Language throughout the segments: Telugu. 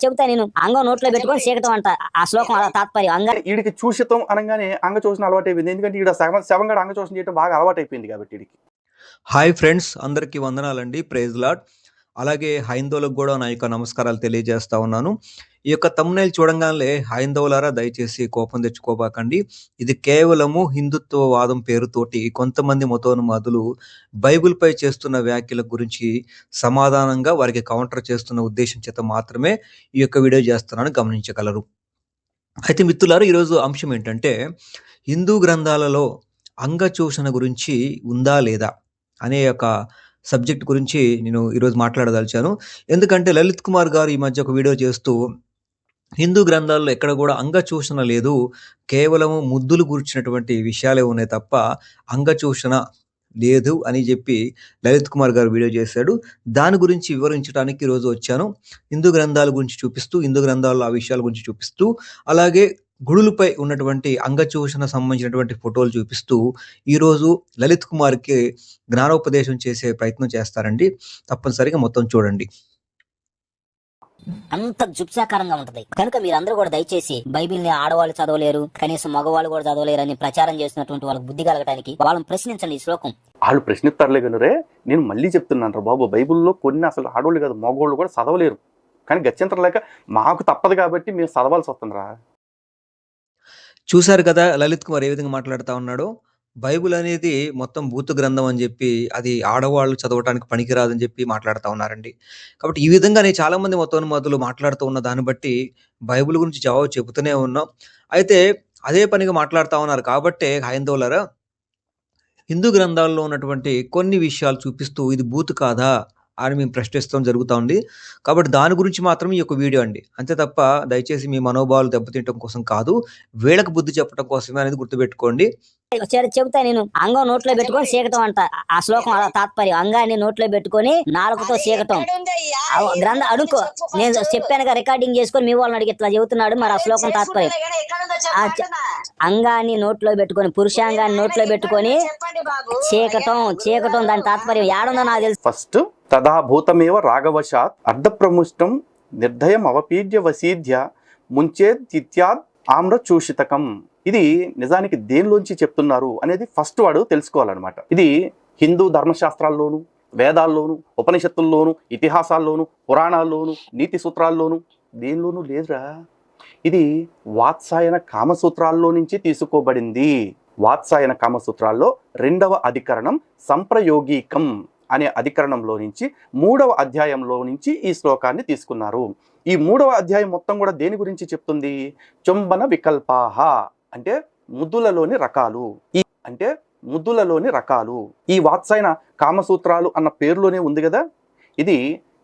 చెబుతా నేను. అంగం నోట్లో పెట్టుకొని చీకటం అంట ఆ శ్లోకం అలా తాత్పర్యం. వీడికి చూషితం అనగానే అంగచోషణ అలవాటు అయిపోయింది. ఎందుకంటే ఈడ శవంగా అంగచోషణ చేయడం బాగా అలవాటు అయిపోయింది కాబట్టి వీడికి. హాయ్ ఫ్రెండ్స్, అందరికీ వందనాలండి. Praise lord. అలాగే హైందవులకు కూడా నా యొక్క నమస్కారాలు తెలియజేస్తా ఉన్నాను. ఈ యొక్క థంబ్‌నెయిల్ చూడంగానే హైందవులారా దయచేసి కోపం తెచ్చుకోబాకండి. ఇది కేవలము హిందుత్వవాదం పేరుతోటి కొంతమంది మతోన్మాదులు బైబిల్‌పై చేస్తున్న వ్యాఖ్యల గురించి సమాధానంగా వారికి కౌంటర్ చేస్తున్న ఉద్దేశం చేత మాత్రమే ఈ యొక్క వీడియో చేస్తున్నాను, గమనించగలరు. అయితే మిత్రులారా, ఈరోజు అంశం ఏంటంటే హిందూ గ్రంథాలలో అంగచూషణ గురించి ఉందా లేదా అనే ఒక సబ్జెక్ట్ గురించి నేను ఈరోజు మాట్లాడదలిచాను. ఎందుకంటే లలిత్ కుమార్ గారు ఈ మధ్య ఒక వీడియో చేస్తూ హిందూ గ్రంథాల్లో ఎక్కడ కూడా అంగచూషణ లేదు, కేవలము ముద్దులు గురించినటువంటి విషయాలే ఉన్నాయి తప్ప అంగచూషణ లేదు అని చెప్పి లలిత్ కుమార్ గారు వీడియో చేశాడు. దాని గురించి వివరించడానికి ఈరోజు వచ్చాను. హిందూ గ్రంథాల గురించి చూపిస్తూ, హిందూ గ్రంథాల్లో ఆ విషయాల గురించి చూపిస్తూ, అలాగే గుడులపై ఉన్నటువంటి అంగచూషణ సంబంధించినటువంటి ఫోటోలు చూపిస్తూ ఈరోజు లలిత్ కుమార్కి జ్ఞానోపదేశం చేసే ప్రయత్నం చేస్తారండి. తప్పనిసరిగా మొత్తం చూడండి. అంత జుప్సాకారంగా ఉంటది. కనుక మీరందరూ కూడా దయచేసి బైబిల్ ని ఆడవాళ్ళు చదవలేరు, కనీసం మగవాళ్ళు కూడా చదవలేరు అని ప్రచారం చేసినటువంటి వాళ్ళకి బుద్ధి కలగడానికి వాళ్ళని ప్రశ్నించండి. ఈ శ్లోకం వాళ్ళు ప్రశ్నిస్తారులే కనురే, నేను మళ్ళీ చెప్తున్నాను రా బాబు, బైబిల్లో కొన్ని అసలు ఆడవాళ్ళు కాదు మగవాళ్ళు కూడా చదవలేరు. కానీ గత్యంతరం లేక మాకు తప్పదు కాబట్టి మేము చదవాల్సి వస్తుందిరా. చూశారు కదా లలిత్ కుమార్ ఏ విధంగా మాట్లాడుతూ ఉన్నాడో. బైబిల్ అనేది మొత్తం భూత గ్రంథం అని చెప్పి, అది ఆడవాళ్ళు చదవటానికి పనికిరాదని చెప్పి మాట్లాడుతూ ఉన్నారండి. కాబట్టి ఈ విధంగానే చాలామంది మతోన్మాదులు మాట్లాడుతూ ఉన్న దాన్ని బట్టి బైబిల్ గురించి జవాబు చెబుతూనే ఉన్నాం. అయితే అదే పనిగా మాట్లాడుతూ ఉన్నారు కాబట్టే హైందవులారా హిందూ గ్రంథాల్లో ఉన్నటువంటి కొన్ని విషయాలు చూపిస్తూ ఇది బూతు కాదా అని మేము ప్రశ్నిస్తాం జరుగుతూ ఉంది. కాబట్టి దాని గురించి మాత్రం ఈ యొక్క వీడియో అండి, అంతే తప్ప దయచేసి మీ మనోభావాలు దెబ్బతింటం కోసం కాదు, వీళ్ళకి బుద్ధి చెప్పడం కోసమే అనేది గుర్తుపెట్టుకోండి. చెబుతా నేను. అంగం నోట్లో పెట్టుకొని చీకటం అంట ఆ శ్లోకం అలా తాత్పర్యం. అంగాన్ని నోట్లో పెట్టుకొని నాలుగుతో చీకటం గ్రంథ అడుకో. నేను చెప్పానుగా, రికార్డింగ్ చేసుకొని మీ వాళ్ళని అడిగి ఇట్లా చెబుతున్నాడు. మరి ఆ శ్లోకం తాత్పర్యం అంగాన్ని నోట్లో పెట్టుకొని, పురుషాంగాన్ని నోట్లో పెట్టుకొని చీకటం దాని తాత్పర్యం ఏడుందో నాకు తెలుసు. ఫస్ట్ తదాభూతమేవ రాఘవశాత్ అర్ధప్రముష్టం నిర్దయం అవపీడ్య వసీధ్య ముంచేద్యాద్ ఆమ్రచూషితకం. ఇది నిజానికి దేనిలోంచి చెప్తున్నారు అనేది ఫస్ట్ వాడు తెలుసుకోవాలన్నమాట. ఇది హిందూ ధర్మశాస్త్రాల్లోను, వేదాల్లోను, ఉపనిషత్తుల్లోను, ఇతిహాసాల్లోను, పురాణాల్లోను, నీతి సూత్రాల్లోను దేనిలోనూ లేదురా. ఇది వాత్సాయన కామసూత్రాల్లో నుంచి తీసుకోబడింది. వాత్సాయన కామసూత్రాల్లో 2వ అధికరణం సంప్రయోగీకం అనే అధికరణంలో నుంచి 3వ అధ్యాయంలో నుంచి ఈ శ్లోకాన్ని తీసుకున్నారు. ఈ 3వ అధ్యాయం మొత్తం కూడా దేని గురించి చెప్తుంది? చుంబన వికల్పాహ అంటే ముద్దులలోని రకాలు. ఈ వాత్సాయన కామసూత్రాలు అన్న పేరులోనే ఉంది కదా. ఇది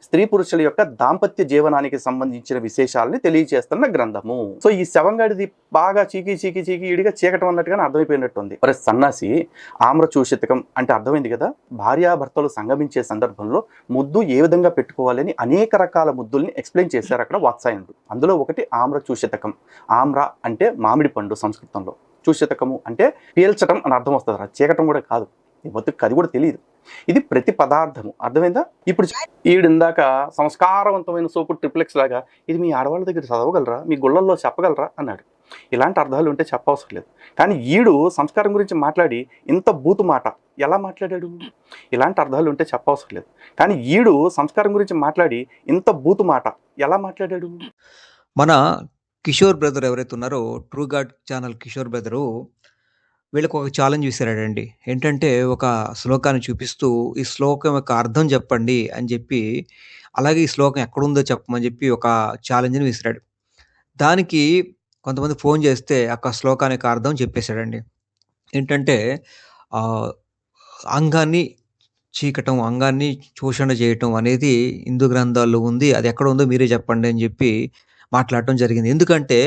స్త్రీ పురుషుల యొక్క దాంపత్య జీవనానికి సంబంధించిన విశేషాలని తెలియజేస్తున్న గ్రంథము. సో ఈ శవంగాడిది బాగా చీకి ఇడిగా చీకటం అన్నట్టుగానే అర్థమైపోయినట్టుంది. మరి సన్నాసి ఆమ్రచూషితకం అంటే అర్థమైంది కదా. భార్యాభర్తలు సంగమించే సందర్భంలో ముద్దు ఏ విధంగా పెట్టుకోవాలని అనేక రకాల ముద్దుల్ని ఎక్స్ప్లెయిన్ చేశారు అక్కడ వాత్సాయనుడు. అందులో ఒకటి ఆమ్రచూషితకం. ఆమ్ర అంటే మామిడి పండు సంస్కృతంలో, చూషితకము అంటే పీల్చటం అని అర్థం వస్తుంది. చీకటం కూడా కాదు, బతుకు అది కూడా తెలియదు. ఇది ప్రతి పదార్థము, అర్థమైందా? ఇప్పుడు ఈడిందాక సంస్కారవంతమైన సోపు ట్రిప్లెక్స్ లాగా ఇది మీ ఆడవాళ్ళ దగ్గర చదవగలరా, మీ గుళ్ళల్లో చెప్పగలరా అన్నాడు. ఇలాంటి అర్థాలు ఉంటే చెప్పవసరం లేదు. కానీ ఈడు సంస్కారం గురించి మాట్లాడి ఇంత బూతు మాట ఎలా మాట్లాడాడు? ఇలాంటి అర్థాలు ఉంటే చెప్పవసరం లేదు. కానీ ఈడు సంస్కారం గురించి మాట్లాడి ఇంత బూతు మాట ఎలా మాట్లాడాడు? మన కిషోర్ బ్రదర్ ఎవరైతే ఉన్నారో, true God channel Kishore brother వీళ్ళకి ఒక ఛాలెంజ్ విసిరాడండి. ఏంటంటే ఒక శ్లోకాన్ని చూపిస్తూ ఈ శ్లోకం యొక్క అర్థం చెప్పండి అని చెప్పి, అలాగే ఈ శ్లోకం ఎక్కడుందో చెప్పమని చెప్పి ఒక ఛాలెంజ్ని విసిరాడు. దానికి కొంతమంది ఫోన్ చేస్తే ఆ శ్లోకానికి అర్థం చెప్పేశాడండి. ఏంటంటే అంగాన్ని చీకటం, అంగాన్ని చూషణ చేయటం అనేది హిందూ గ్రంథాల్లో ఉంది, అది ఎక్కడ ఉందో మీరే చెప్పండి అని చెప్పి మాట్లాడటం జరిగింది. ఎందుకంటే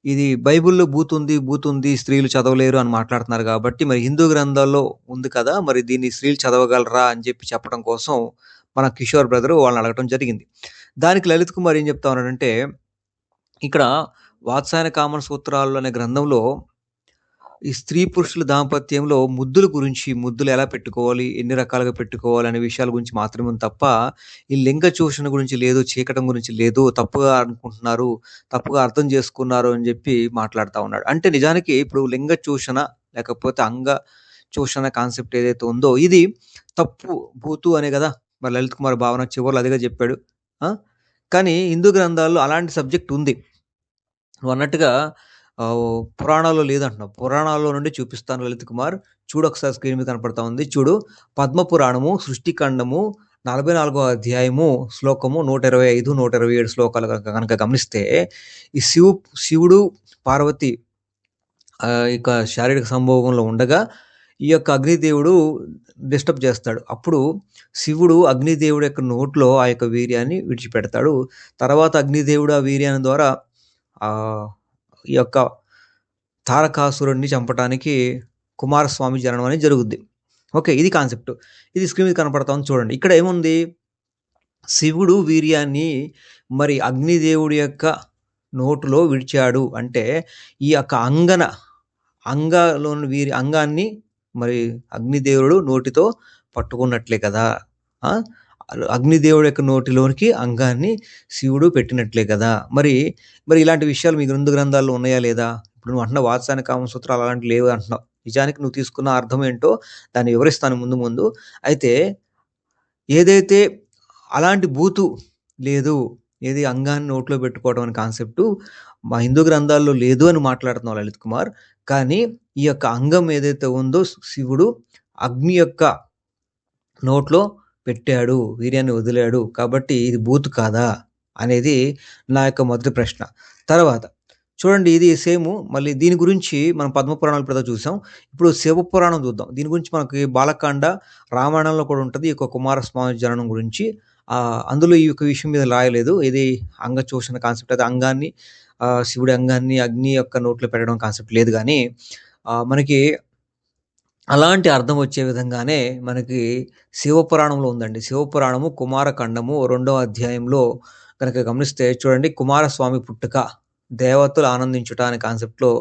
ఇది బైబిల్లో బూతుంది స్త్రీలు చదవలేరు అని మాట్లాడుతున్నారు కాబట్టి, మరి హిందూ గ్రంథాల్లో ఉంది కదా, మరి దీన్ని స్త్రీలు చదవగలరా అని చెప్పి చెప్పడం కోసం మన కిషోర్ బ్రదర్ వాళ్ళని అడగటం జరిగింది. దానికి లలిత్ కుమార్ ఏం చెప్తా ఉన్నాడంటే, ఇక్కడ వాత్సాయన కామన సూత్రాలు అనే గ్రంథంలో ఈ స్త్రీ పురుషుల దాంపత్యంలో ముద్దుల గురించి, ముద్దులు ఎలా పెట్టుకోవాలి, ఎన్ని రకాలుగా పెట్టుకోవాలి అనే విషయాల గురించి మాత్రమే ఉంది తప్ప, ఈ లింగ చూషణ గురించి లేదు, చీకటం గురించి లేదు, తప్పుగా అనుకుంటున్నారు, తప్పుగా అర్థం చేసుకున్నారు అని చెప్పి మాట్లాడుతా ఉన్నాడు. అంటే నిజానికి ఇప్పుడు లింగ చూషణ లేకపోతే అంగ చూషణ కాన్సెప్ట్ ఏదైతే ఉందో ఇది తప్పు, భూతు అనే కదా మరి లలిత్ కుమార్ భావన చివరిలో అదిగా చెప్పాడు. ఆ? కానీ హిందూ గ్రంథాల్లో అలాంటి సబ్జెక్ట్ ఉంది. నువ్వు అన్నట్టుగా పురాణాల్లో లేదంటున్నావు. పురాణాల్లో నుండి చూపిస్తాను లలిత్ కుమార్. చూడు ఒకసారి స్క్రీన్ మీద కనపడతా ఉంది. చూడు, పద్మ పురాణము సృష్టిఖండము 44వ అధ్యాయము శ్లోకము 125, 127 శ్లోకాలు కనుక గమనిస్తే ఈ శివుడు పార్వతి ఇక శారీరక సంభోగంలో ఉండగా ఈ యొక్క అగ్నిదేవుడు డిస్టర్బ్ చేస్తాడు. అప్పుడు శివుడు అగ్నిదేవుడు యొక్క నోట్లో ఆ యొక్క వీర్యాన్ని విడిచిపెడతాడు. తర్వాత అగ్నిదేవుడు ఆ వీర్యాన్ని ద్వారా ఈ యొక్క తారకాసురుడిని చంపడానికి కుమారస్వామి జననం అనేది జరుగుద్ది. ఓకే, ఇది కాన్సెప్ట్. ఇది స్క్రీన్ మీద కనపడతా ఉంది చూడండి. ఇక్కడ ఏముంది, శివుడు వీర్యాన్ని మరి అగ్నిదేవుడి యొక్క నోటులో విడిచాడు అంటే ఈ యొక్క అంగలోని అంగాన్ని మరి అగ్నిదేవుడు నోటితో పట్టుకున్నట్లే కదా. అగ్నిదేవుడి యొక్క నోటిలోనికి అంగాన్ని శివుడు పెట్టినట్లే కదా. మరి ఇలాంటి విషయాలు మీ గ్రంథాల్లో ఉన్నాయా లేదా? ఇప్పుడు నువ్వు అంటున్నావు వాత్సాయన కామసూత్రాలు అలాంటివి లేవు అంటున్నావు. నిజానికి నువ్వు తీసుకున్న అర్థం ఏంటో దాన్ని వివరిస్తాను ముందు. అయితే ఏదైతే అలాంటి బూతు లేదు, ఏది అంగాన్ని నోట్లో పెట్టుకోవడం అనే కాన్సెప్టు మా హిందూ గ్రంథాల్లో లేదు అని మాట్లాడుతున్నావు లలిత్ కుమార్. కానీ ఈ యొక్క అంగం ఏదైతే ఉందో శివుడు అగ్ని యొక్క నోట్లో పెట్టాడు, వీర్యాన్ని వదిలాడు, కాబట్టి ఇది బూతు కాదా అనేది నా యొక్క మొదటి ప్రశ్న. తర్వాత చూడండి, ఇది సేమ్ మళ్ళీ దీని గురించి మనం పద్మపురాణాలు ఇప్పుడు చూసాం. ఇప్పుడు శివపురాణం చూద్దాం. దీని గురించి మనకి బాలకాండ రామాయణంలో కూడా ఉంటుంది. ఈ యొక్క కుమారస్వామి జననం గురించి అందులో ఈ యొక్క విషయం మీద రాయలేదు. ఇది అంగ చూషణ కాన్సెప్ట్, అది అంగాన్ని శివుడి అంగాన్ని అగ్ని యొక్క నోట్లో పెట్టడం కాన్సెప్ట్ లేదు. కానీ మనకి అలాంటి అర్థం వచ్చే విధంగానే మనకి శివపురాణంలో ఉందండి. శివపురాణము కుమారఖండము 2వ అధ్యాయంలో కనుక గమనిస్తే చూడండి, కుమారస్వామి పుట్టుక, దేవతలు ఆనందించుట అనే కాన్సెప్ట్లో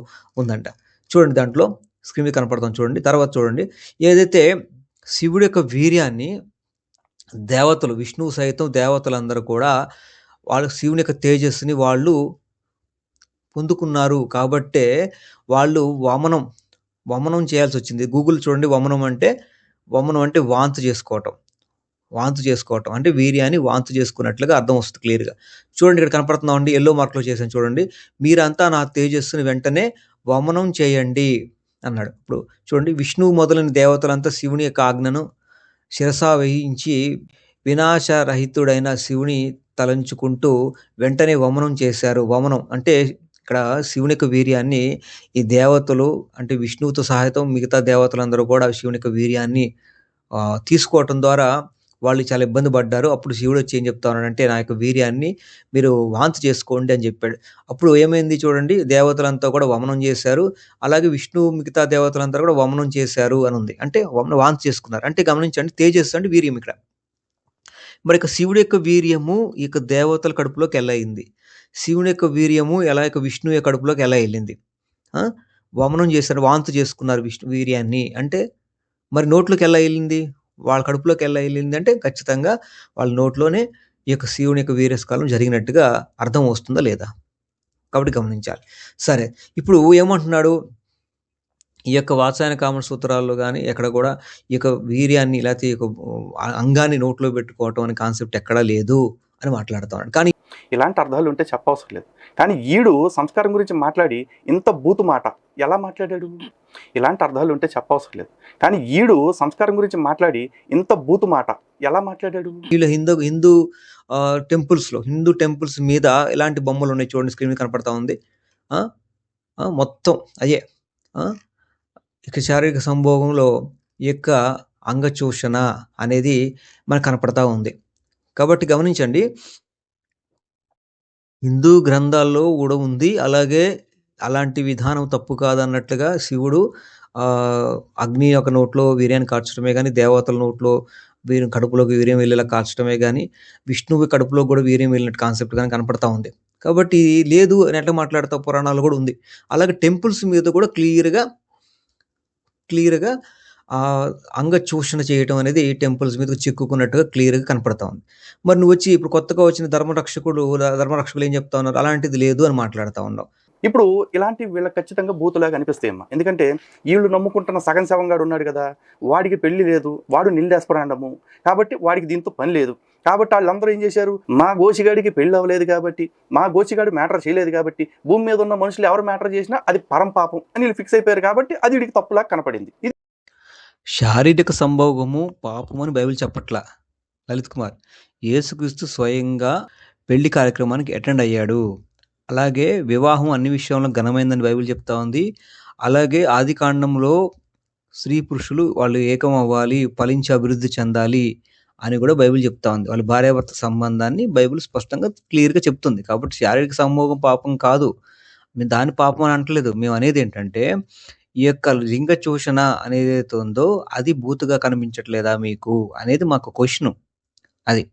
ఉందంట. చూడండి, దాంట్లో స్క్రీన్ మీద కనపడతాం చూడండి. తర్వాత చూడండి, ఏదైతే శివుడి యొక్క వీర్యాన్ని దేవతలు, విష్ణువు సైతం దేవతలందరూ కూడా వాళ్ళ శివుని యొక్క తేజస్సుని వాళ్ళు పొందుకున్నారు కాబట్టే వాళ్ళు వమనం చేయాల్సి వచ్చింది. గూగుల్ చూడండి, వమనం అంటే వాంతు చేసుకోవటం అంటే వీర్యాన్ని వాంతు చేసుకున్నట్లుగా అర్థం వస్తుంది క్లియర్గా. చూడండి, ఇక్కడ కనపడుతున్నామండి, ఎల్లో మార్క్లో చేశాను చూడండి. మీరంతా నా తేజస్సుని వెంటనే వమనం చేయండి అన్నాడు. ఇప్పుడు చూడండి, విష్ణువు మొదలైన దేవతలంతా శివుని యొక్క ఆజ్ఞను శిరసా వహించి వినాశరహితుడైన శివుని తలంచుకుంటూ వెంటనే వమనం చేశారు. వమనం అంటే ఇక్కడ శివుని యొక్క వీర్యాన్ని ఈ దేవతలు అంటే విష్ణువుతో సహాయతం మిగతా దేవతలందరూ కూడా శివుని యొక్క వీర్యాన్ని తీసుకోవటం ద్వారా వాళ్ళు చాలా ఇబ్బంది పడ్డారు. అప్పుడు శివుడు వచ్చి ఏం చెప్తా ఉన్నాడంటే, నా యొక్క వీర్యాన్ని మీరు వాంతి చేసుకోండి అని చెప్పాడు. అప్పుడు ఏమైంది చూడండి, దేవతలంతా కూడా వమనం చేశారు, అలాగే విష్ణువు మిగతా దేవతలంతా కూడా వమనం చేశారు అని ఉంది. అంటే వాంతి చేసుకున్నారు అంటే గమనించండి, తేజస్సు అంటే వీర్యం ఇక్కడ. మరి ఇక శివుడి యొక్క వీర్యము ఈ యొక్క దేవతల కడుపులోకి ఎలా అయింది, శివుని యొక్క వీర్యము ఎలా యొక్క విష్ణువు యొక్క కడుపులోకి ఎలా వెళ్ళింది? వమనం చేశారు, వాంతు చేసుకున్నారు విష్ణు వీర్యాన్ని అంటే మరి నోట్లోకి ఎలా వెళ్ళింది, వాళ్ళ కడుపులోకి ఎలా వెళ్ళింది అంటే ఖచ్చితంగా వాళ్ళ నోట్లోనే ఈ యొక్క శివుని యొక్క వీర్యస్కాలం జరిగినట్టుగా అర్థం వస్తుందా లేదా, కాబట్టి గమనించాలి. సరే, ఇప్పుడు ఏమంటున్నాడు, ఈ యొక్క వాత్సాయన కామ సూత్రాల్లో కానీ ఎక్కడ కూడా ఈ యొక్క వీర్యాన్ని లేకపోతే ఈ యొక్క అంగాన్ని నోట్లో పెట్టుకోవటం అనే కాన్సెప్ట్ ఎక్కడా లేదు అని మాట్లాడుతున్నాడు. కానీ ఇలాంటి అర్థాలు ఉంటే చెప్పవసరం లేదు. కానీ ఈడు సంస్కారం గురించి మాట్లాడి ఇంత బూతు మాట ఎలా మాట్లాడాడు? ఇలాంటి అర్థాలు ఉంటే చెప్పవసరం లేదు. కానీ ఈడు సంస్కారం గురించి మాట్లాడి ఇంత బూతు మాట ఎలా మాట్లాడాడు? వీళ్ళు హిందూ టెంపుల్స్ మీద ఎలాంటి బొమ్మలు ఉన్నాయి చూడండి, స్క్రీన్ మీద కనపడతా ఉంది. మొత్తం అయ్యే ఇక శారీరక సంభోగంలో ఈ యొక్క అంగచూషణ అనేది మనకు కనపడతా ఉంది. కాబట్టి గమనించండి, హిందూ గ్రంథాల్లో కూడా ఉంది. అలాగే అలాంటి విధానం తప్పు కాదన్నట్లుగా శివుడు అగ్ని యొక్క నోట్లో వీర్యాన్ని కార్చడమే కానీ, దేవతల నోట్లో కడుపులోకి వీర్యం వెళ్ళేలా కార్చడమే కానీ, విష్ణువు కడుపులో కూడా వీర్యం వెళ్ళినట్టు కాన్సెప్ట్ కానీ కనపడతా ఉంది. కాబట్టి లేదు అని ఎట్లా మాట్లాడతా, పురాణాలు కూడా ఉంది. అలాగే టెంపుల్స్ మీద కూడా క్లియర్గా క్లియర్‌గా అంగ చూషణ చేయటం అనేది టెంపుల్స్ మీదకి చిక్కుకున్నట్టుగా క్లియర్‌గా కనపడతా ఉంది. మరి నువ్వొచ్చి ఇప్పుడు కొత్తగా వచ్చిన ధర్మరక్షకులు ఏం చెప్తా ఉన్నారు? అలాంటిది లేదు అని మాట్లాడుతా ఉన్నావు. ఇప్పుడు ఇలాంటి వీళ్ళకి ఖచ్చితంగా బూతులాగా అనిపిస్తాయమ్మా. ఎందుకంటే వీళ్ళు నమ్ముకుంటున్న సగం శవంగాడు ఉన్నాడు కదా, వాడికి పెళ్లి లేదు, వాడు నిండేస్పరాండము, కాబట్టి వాడికి దీంతో పని లేదు. కాబట్టి వాళ్ళందరూ ఏం చేశారు, మా గోచిగాడికి పెళ్లి అవ్వలేదు కాబట్టి, మా గోచిగాడు మ్యాటర్ చేయలేదు కాబట్టి, భూమి మీద ఉన్న మనుషులు ఎవరు మ్యాటర్ చేసినా అది పరం పాపం అని వీళ్ళు ఫిక్స్ అయిపోయారు కాబట్టి అది వీడికి తప్పులా కనపడింది. ఇది శారీరక సంభోగము పాపమని బైబిల్ చెప్పట్లా లలిత్ కుమార్. యేసుక్రీస్తు స్వయంగా పెళ్లి కార్యక్రమానికి అటెండ్ అయ్యాడు. అలాగే వివాహం అన్ని విషయంలో ఘనమైందని బైబిల్ చెప్తా ఉంది. అలాగే ఆదికాండంలో స్త్రీ పురుషులు వాళ్ళు ఏకం అవ్వాలి, ఫలించి అభివృద్ధి చెందాలి అని కూడా బైబిల్ చెప్తా ఉంది. వాళ్ళ భార్యాభర్త సంబంధాన్ని బైబిల్ స్పష్టంగా క్లియర్‌గా చెప్తుంది. కాబట్టి శారీరక సంభోగం పాపం కాదు. మేము దాన్ని పాపం అని అంటలేదు. మేము అనేది ఏంటంటే ఈ యొక్క లింగ చూషణ అనేదైతే ఉందో అది బూతుగా కనిపించట్లేదా మీకు అనేది మాకు క్వెషను. అది.